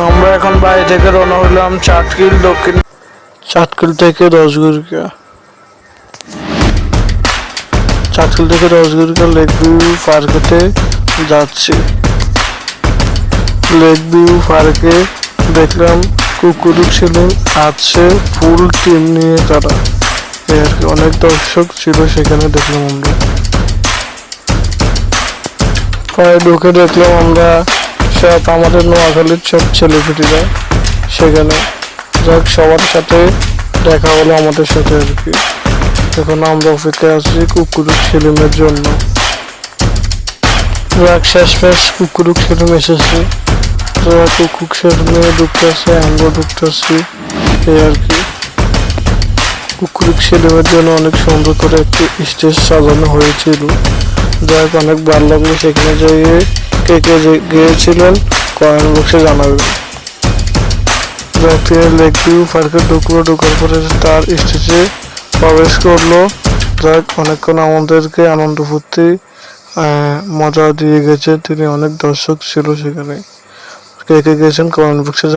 আমরা এখন বাড়ি থেকে রওনা হলাম চাটকিল দক্ষিণ। চাটকিল থেকে রসগুরিকা। চাটকিল থেকে রসগুরিকা লেক ভিউ পার্কেতে যাচ্ছি। লেক ভিউ পার্কে দেখলাম কুকুরও ছিল, আছে ফুল টিম নিয়ে তারা, অনেক দর্শক ছিল সেখানে। দেখলাম আমরা পরে ঢুকে দেখলাম আমরা সব আমাদের নোয়াখালীর সব ছেলেপিটিরা সেখানে। যাক, সবার সাথে দেখা হলো আমাদের সাথে আর কি। এখন আমরা অপেক্ষায় আছি কুকুরুক সেলিমের জন্য। যাক, শেষমেশ কুকুরুক সেলিম এসেছে। কুকুর সেলিমে ঢুকতেছে, আমরা ঢুকতেছি, এই আর কি। কুকুরুক সেলিমের জন্য অনেক সুন্দর করে একটি স্টেজ সাজানো হয়েছিল। যাক, অনেক ভালো লাগলো। সেখানে যেয়ে কে কে গিয়েছিলেন কমেন্ট বক্সে জানাবেন। লেক ভিউ পার্কে ঢোকার পরে তার স্টেজে প্রবেশ করলো। যাক, অনেকক্ষণ আমাদেরকে আনন্দ ফুর্তি মজা দিয়ে গেছে তিনি। অনেক দর্শক ছিল সেখানে। কে কে গেছেন কমেন্ট বক্সে